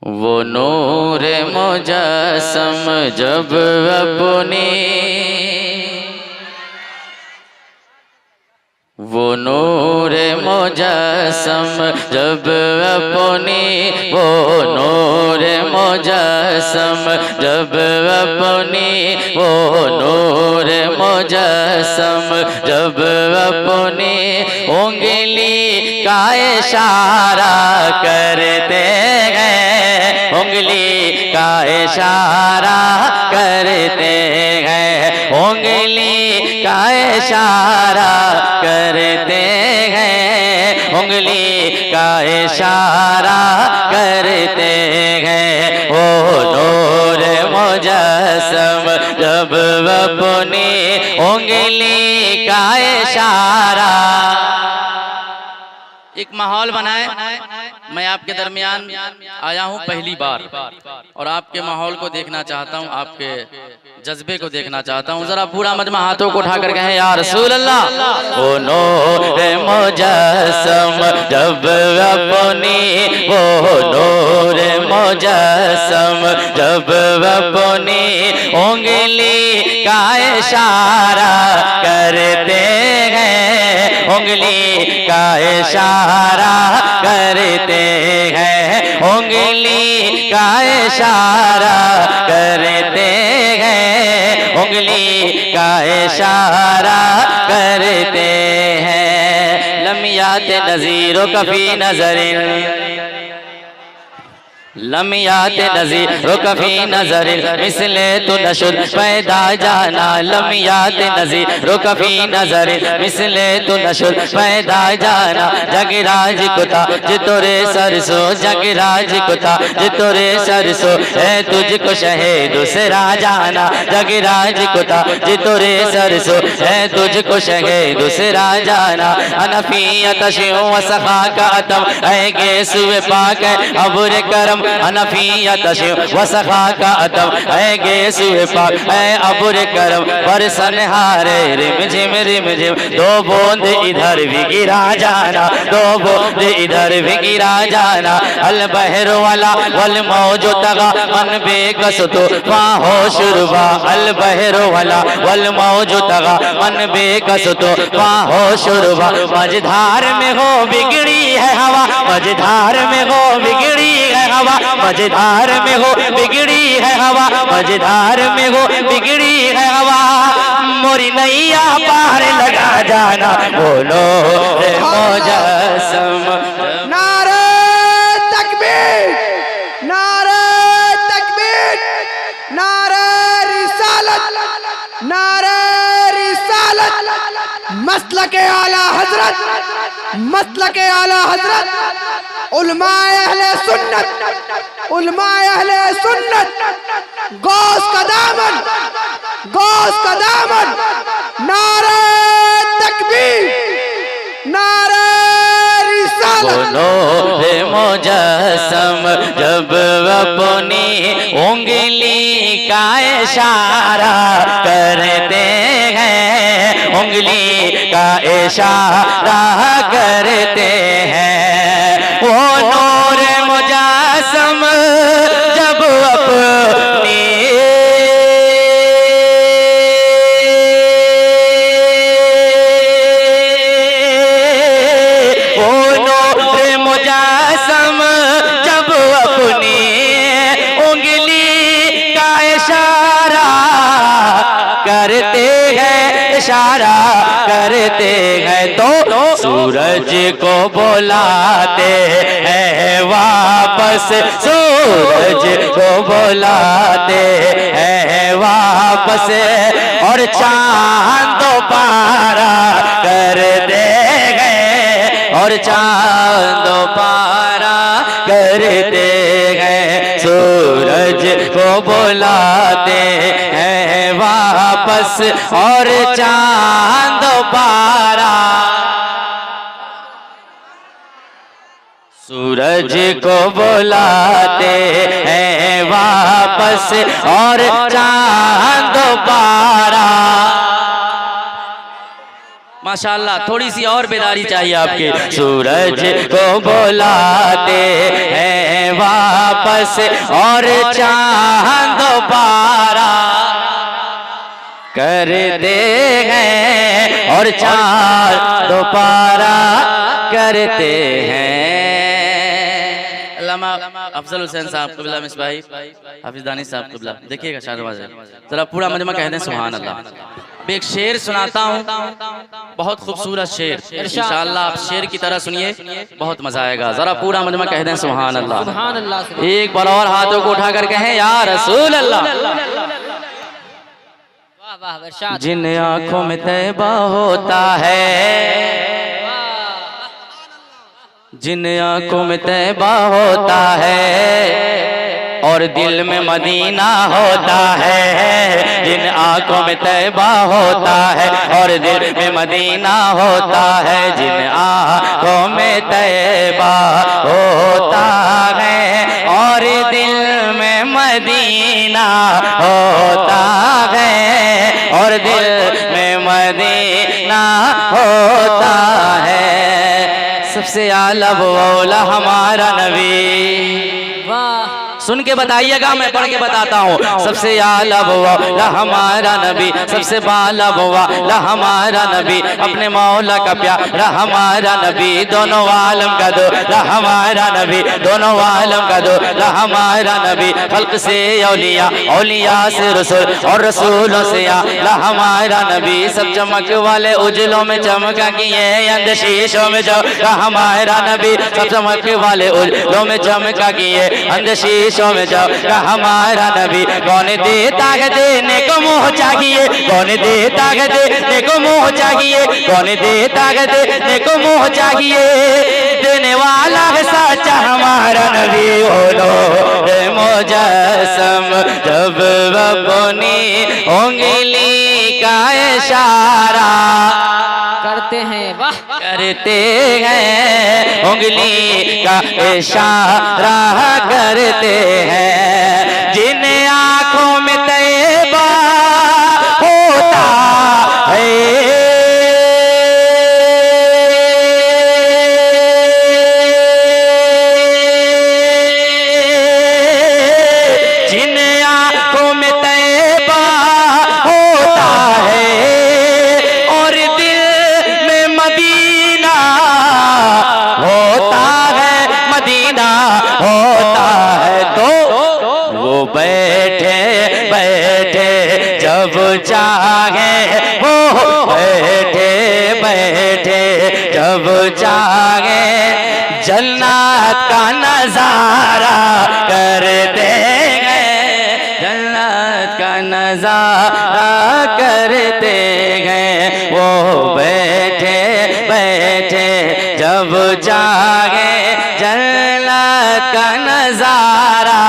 वो नूर मुजस्सम जब अपनी, वो नूर मुजस्सम जब अपनी, वो नूर मुजस्सम जब अपनी, वो नूर मुजस्सम जब अपनी उंगली का इशारा करते हैं, उंगली का इशारा करते हैं, उंगली का इशारा करते हैं, उंगली का इशारा करते हैं। वो नूर मुजस्सम जब अपनी उंगली का इशारा। एक माहौल बनाए, मैं आपके दरमियान आया हूँ पहली बार और आपके माहौल को देखना चाहता हूँ, आपके जज्बे को देखना चाहता हूँ। जरा पूरा मजमा हाथों को उठाकर कहें या रसूल अल्लाह। वो नूर मुजस्सम जब अपनी, वो नूर मुजस्सम जब अपनी उंगली का इशारा करते हैं, उंगली का इशारा करते हैं, उंगली का इशारा करते हैं, उंगली का इशारा करते हैं। लम्यात नज़ीरो कफी नजरिन, लम्यात नज़ीरो कफी नजरिन मिसले तो नशुर पैदा जाना, लम्यात नज़ीरो कफी नजरिन मिसले तो नशुर पैदा जाना। जगराज कुता जितोरे सरसो, जगराज कुता जितोरे सरसो है तुझको शहे दूसरा जाना, जगराज कुता जितोरे सरसो है तुझको शहे दूसरा जाना। अनफियत शिव वसखा का अतम है गेसुए पाक है अबुर करम, अनफियत शिव वसखा का अतम है गेसुए पाक है अबुर करम। बरसन हारे रिमझिम रिमझिम दो बूंद इधर भी गिरा जाना, दो बूंद इधर भी गिरा जाना। अल बहर वाला वल मौजो तगा मन बेकस तो हो शुरबा, अल बहर वाला वल मौजो तगा मन बेकस तो हो शुरबा। मझधार में हो बिगड़ी है हवा, मझधार में हो बिगड़ी है हवा, मझधार में हो बिगड़ी है हवा, मझधार में हो बिगड़ी है हवा। मोरी नैया पार लगा जाना, बोलो रे मुजस्सम। नारे तकबीर, नारे तकबीर, नारे रिसालत, नारे रिसालत। मसलके आला हजरत, मसलके आला हजरत उलमाए अहले सुन्नत, उलमाए अहले सुन्नत। गौस का दामन, गौस का दामन। नारे तकबीर, नारे रिसालत। नूर मुजस्सम जब अपनी उंगली का इशारा करते हैं, उंगली का इशारा करते हैं। वो नूर मुजस्सम जब अपनी, वो नूर मुजस्सम जब अपनी उंगली का इशारा करते हैं, इशारा करते हैं तो सूरज को बुलाते हैं वापस, सूरज को बुलाते हैं वापस। और चांद पारा कर दे गए, और चांद पारा करते हैं, सूरज को बुलाते हैं वापस। और चांद पारा, सूरज को बुलाते हैं वापस। और चांद पारा माशाअल्लाह, थोड़ी सी और बेदारी चाहिए आपके। सूरज को बुलाते हैं वापस और चांद दोबारा करते हैं और चांद दोबारा करते हैं। अल्लामा अफजल हुसैन साहब क़िबला मिसबाही हाफिज़ दानिश साहब क़िबला, देखिएगा शाहनवाज़ है, जरा पूरा मजमा कह दें सुभान अल्लाह। अब एक शेर सुनाता हूँ, बहुत खूबसूरत शेर, इंशाअल्लाह आप शेर की तरह सुनिए, बहुत मजा आएगा। जरा पूरा मजमा कह दें सुभान अल्लाह। एक बार और हाथों को उठाकर कहें या रसूल अल्लाह। जिन आँखों में तैबा होता है, जिन आँखों में तैबा होता है और दिल में मदीना होता है, जिन आँखों में तैबा होता है और दिल में मदीना होता है, जिन आँखों में तैबा होता है और दिल में मदीना होता है और दिल में मदीना होता है, सबसे आला वो औला हमारा नबी। सुन के बताइएगा, मैं पढ़ के बताता हूँ। सबसे आला वो औला हमारा नबी, सबसे बाला वो औला हमारा नबी, अपने मौला का प्यारा हमारा नबी, दोनों आलम का दूल्हा हमारा नबी, दोनों आलम का दूल्हा हमारा नबी, खल्क से औलिया, औलिया से रसूल और रसूलों से आला हमारा नबी, सब चमक वाले उजलों में चमका किए अंधशीशों में जो हमारा नबी, सब चमक वाले उजलों में चमका किए अंधशीशों में जाओ का हमारा नबी। कौन देता है देने को मुँह चाहिए, कौन देता है देने को मुँह चाहिए, कौन देता है देने को मुँह चाहिए, देने वाला है सच्चा हमारा नबी। बोलो मुजस्सम जब अपनी उंगली का इशारा करते हैं, वाह करते हैं, उंगली का इशारा करते हैं, जिन आँखों में तैबा होता है, जिन आँखों में तैबा होता है और दिल में मदीना होता है, मदीना होता है, तो वो बैठे बैठे जब चाहे, वो बैठे बैठे जब चाहे जन्नत का नजारा करते हैं, जन्नत का नजारा करते हैं, वो बैठे बैठे जब चाहे जन्नत का नजारा।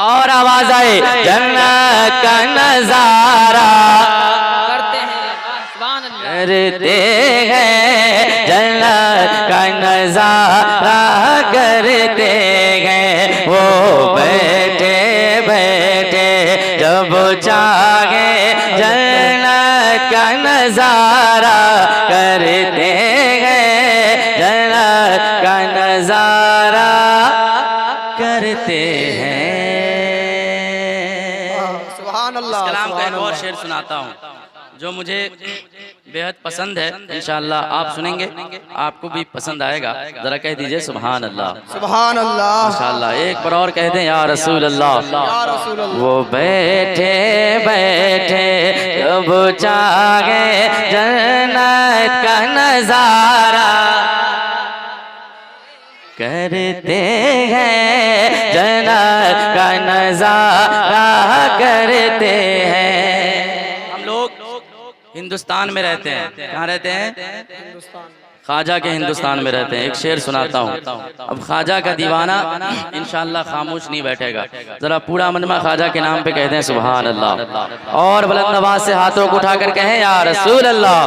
और आवाज आए, जन्नत का नजारा करते हैं, सुभान अल्लाह करते हैं, जन्नत का नजारा करते हैं, वो बैठे बैठे जब चाहे जन्नत का नजारा करते हैं, जन्नत का नजारा करते हैं। सुभान अल्लाह। कलाम का एक और शेर सुनाता हूँ जो मुझे बेहद पसंद है, इंशाअल्लाह आप सुनेंगे आपको भी पसंद आएगा, जरा कह दीजिए सुभान अल्लाह। सुभान अल्लाह। माशाअल्लाह, एक बार और कह दें या रसूल अल्लाह। या रसूल अल्लाह। वो बैठे बैठे जब चाहे जन्नत का नजारा करते हैं, जन्नत का नजारा करते हैं। हम लोग हिंदुस्तान में रहते हैं, कहाँ रहते हैं? ख्वाजा के हिंदुस्तान में रहते हैं। एक शेर सुनाता हूँ, अब ख्वाजा का दीवाना इंशाअल्लाह खामोश नहीं बैठेगा, जरा पूरा मजमा ख्वाजा के नाम पे कहते हैं सुभान अल्लाह, और बुलंद आवाज से हाथों को उठाकर कहें या रसूल अल्लाह।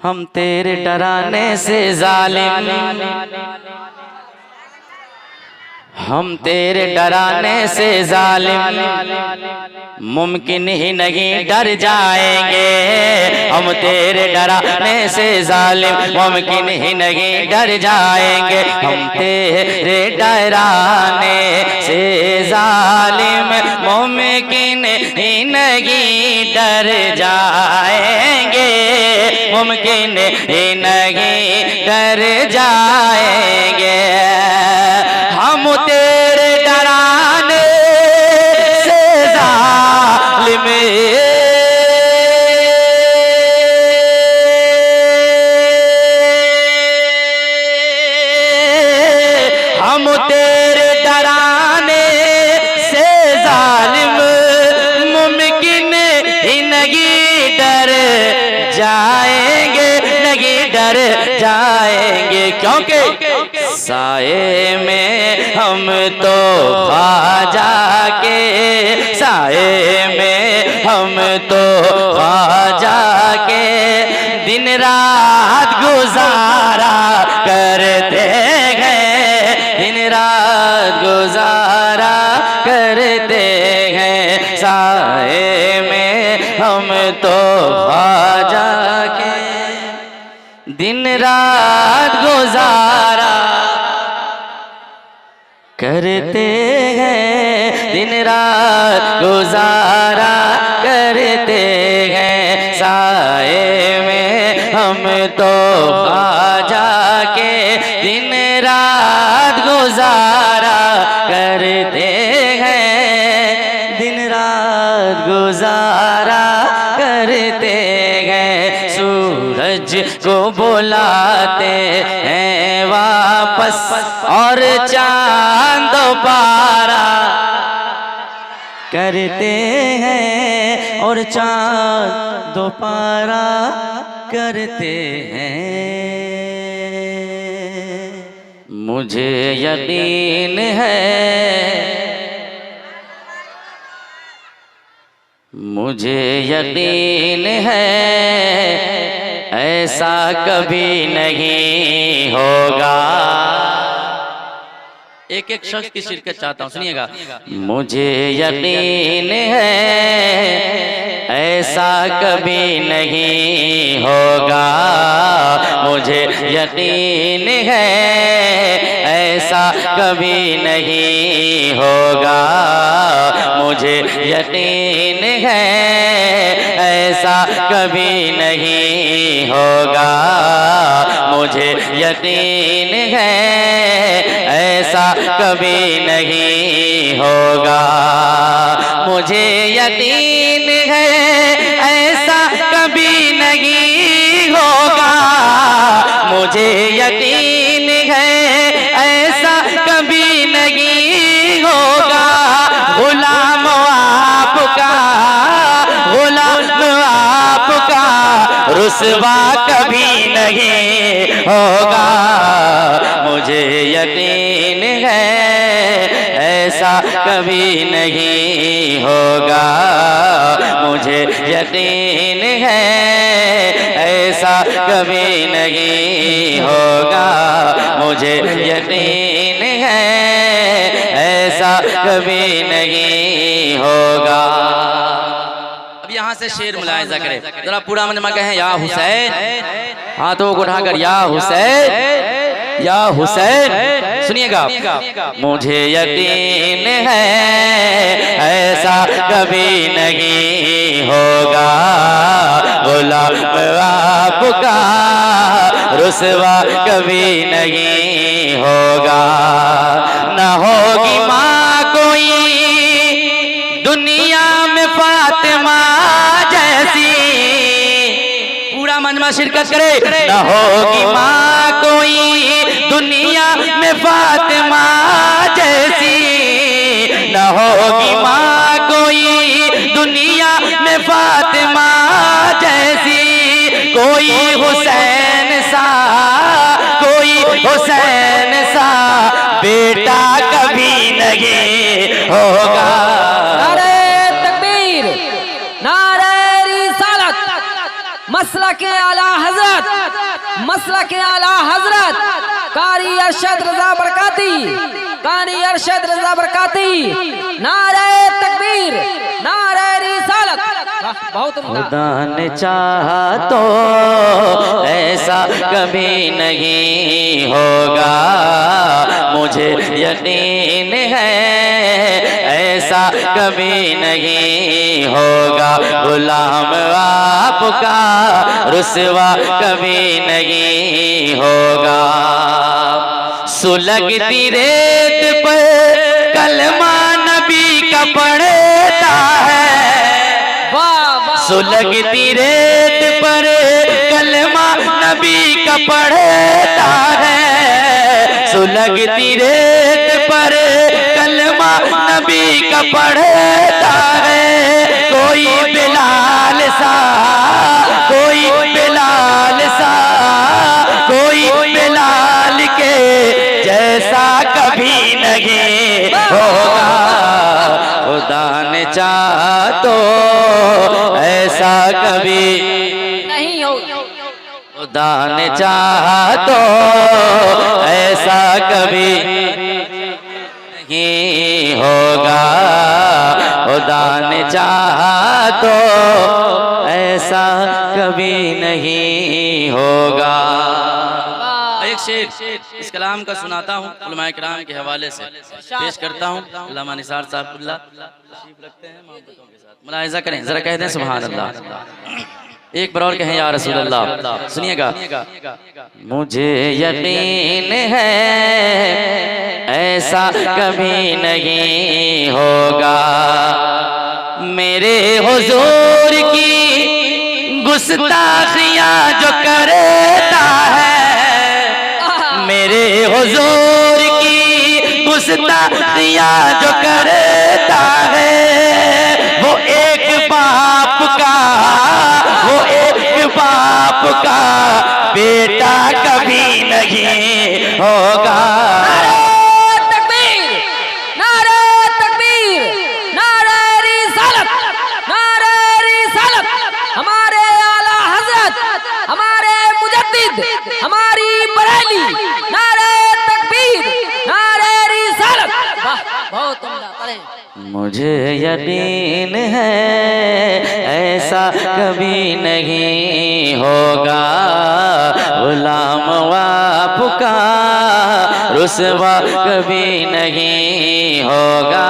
हम तेरे डराने से जालिम, हम तेरे डराने से जालिम मुमकिन ही नहीं डर जाएंगे। हम तेरे डराने से जालिम मुमकिन ही नहीं डर जाएंगे। हम तेरे डराने से जालिम मुमकिन ही नहीं डर जाएंगे। मुमकिन ही नहीं डर जाएंगे। हम तेरे डराने से जालिम हम तेरे डराने से जालिम मुमकिन ही नहीं डर जाएंगे। नहीं डर जाएंगे क्योंकि साए में हम तो ख्वाजा के साए में हम तो ख्वाजा के दिन रात गुजारा करते हैं। दिन रात गुजारा करते हैं। साए में हम तो ख्वाजा के दिन रात गुजारा करते हैं। दिन रात गुजारा करते हैं। साए में हम तो ख्वाजा के दिन रात गुजारा करते हैं। दिन रात गुजारा करते हैं। सूरज को बुलाते हैं वापस और चांद पारा करते हैं। और चांद पारा करते हैं। मुझे यकीन है मुझे यकीन है ऐसा कभी नहीं होगा। एक एक शख्स की शिरकत चाहता हूं, सुनिएगा। मुझे यकीन है ऐसा कभी नहीं होगा। मुझे यकीन है ऐसा कभी नहीं होगा। मुझे यकीन है ऐसा कभी नहीं होगा। मुझे यकीन है ऐसा कभी नहीं होगा। मुझे यकीन है ऐसा कभी नहीं होगा। मुझे यकीन है ऐसा कभी नहीं होगा। गुलाम आपका गुलाम आपका रुसवा कभी नहीं होगा। मुझे यकीन है ऐसा कभी नहीं होगा। मुझे यकीन है ऐसा कभी नहीं होगा। मुझे यकीन है ऐसा कभी नहीं होगा। अब यहाँ से शेर मुलाहिजा करें जरा, पूरा मजमा कहें या हुसैन, हाथों को उठाकर या हुसैन या हुसैन। सुनिएगा। मुझे यकीन है ऐसा कभी नहीं होगा। गुलाम आपका रुसवा कभी नहीं होगा। न होगी माँ कोई दुनिया में फातिमा जैसी, पूरा मजमा शिरकत करे। न होगी माँ कोई दुनिया में फातिमा जैसी, न होगी माँ कोई दुनिया में फातिमा जैसी। कोई हुसैन सा कोई हुसैन सा बेटा कभी नहीं होगा। नारे तकबीर, नारे रिसालत, मसलक आला हजरत, मसलक आला हजरत कारी अरशद रजा बरकाती। कारी अरशद रजा बरकाती, नारे तकबीर, नारे रिसालत। बहुत उम्दा। खुदा ने चाहा तो ऐसा कभी नहीं होगा, मुझे यकीन है ऐसा कभी नहीं होगा। गुलाम आपका रुसवा कभी नहीं होगा। सुलगती रेत पर कलमा नबी का पढ़ता है, सुलगती रेत पर कलमा नबी का पढ़ता है, सुलगती रेत पर कलमा नबी का पढ़ता है। कोई बिलाल सा, कोई बिलाल सा, कोई बिलाल के जैसा कभी नहीं होगा। खुदा ने चाहा तो ऐसा कभी नहीं होगा। खुदा ने चाहा तो ऐसा कभी नहीं होगा। खुदा ने चाहा तो ऐसा कभी नहीं होगा। एक शेर इस कलाम का सुनाता हूँ, उलमाए किराम के हवाले से पेश करता हूँ। अल्लामा निसार साहब रखते हैं मोहब्बतों के साथ, मुलाहिजा करें जरा, कह दें सुभान अल्लाह। एक बार और कहें या रसूल अल्लाह। सुनिएगा। मुझे यकीन है ऐसा कभी नहीं होगा, मेरे हुजूर की गुस्ताखियां जो करता है, मेरे हुजूर की गुस्ताखियां जो करता है, वो एक बाप का, वो एक बाप का बेटा कभी नहीं होगा। हमारी बरेली, नारे तकबीर, नारे रिसालत। बहुत उम्दा। पढ़ें। मुझे यकीन है ऐसा कभी नहीं होगा, गुलाम आपका रुसवा कभी नहीं होगा,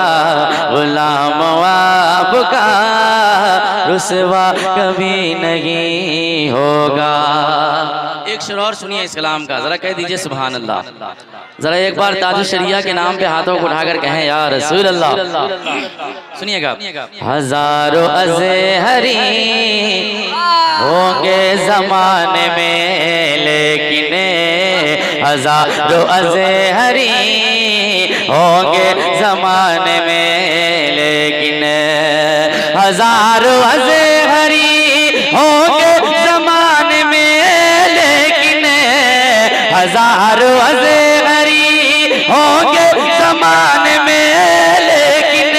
गुलाम आपका रुसवा कभी नहीं होगा। एक शेर और सुनिए इस कलाम का, जरा कह दीजिए सुभान अल्लाह। जरा एक बार ताजुल शरिया के नाम पे हाथों को उठाकर कहें या रसूल अल्लाह। सुनिएगा। हजारों अज़हरी होंगे जमाने में, लेकिन हजारों अज़हरी होंगे जमाने में, लेकिन हजारों अज़हरी होंगे जमाने में, लेकिन हजारों अज़हरी होंगे जमाने में, लेकिन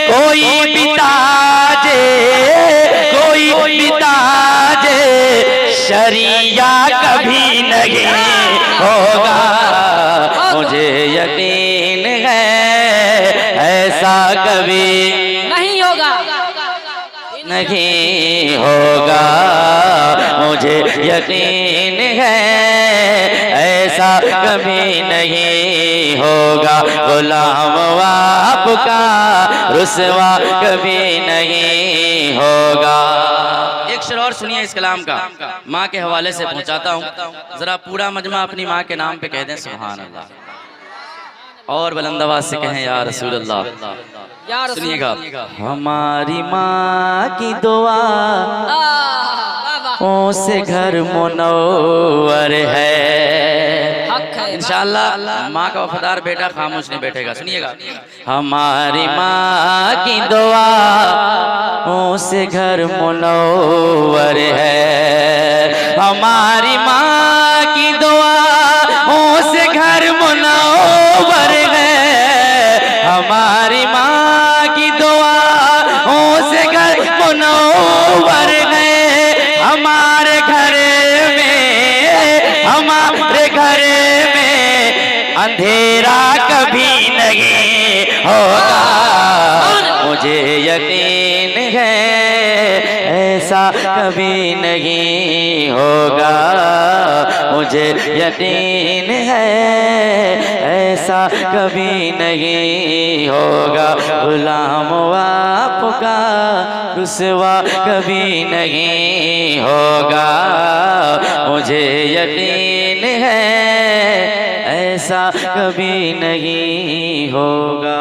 कोई बिताजे, कोई बिताजे शरिया कभी नहीं होगा। मुझे यकीन है ऐसा कभी नहीं होगा, नहीं होगा। मुझे यकीन है ऐसा कभी नहीं होगा, गुलाम आपका रुसवा कभी नहीं होगा। एक शेर और सुनिए इस कलाम का, माँ के हवाले से पहुंचाता हूँ। जरा पूरा मजमा अपनी माँ के नाम पे कह दें सुभान अल्लाह, और बुलंद आवाज से कहें या रसूल अल्लाह। सुनिएगा। हमारी माँ की दुआ से घर मुनव्वर है, इंशाअल्लाह माँ का वफादार बेटा खामोश नहीं बैठेगा। सुनिएगा। हमारी माँ की दुआ से घर मुनव्वर है, हमारी माँ की दुआ से घर मुनव्वर है, हमारी माँ की दुआ से घर मुनव्वर है। हमारे घर में, हमारे घर में अंधेरा कभी नहीं होगा, मुझे यकीन है ऐसा कभी नहीं होगा, मुझे यकीन है ऐसा कभी नहीं होगा। गुलाम आपका रुसवा कभी नहीं होगा, मुझे यकीन है ऐसा कभी नहीं होगा।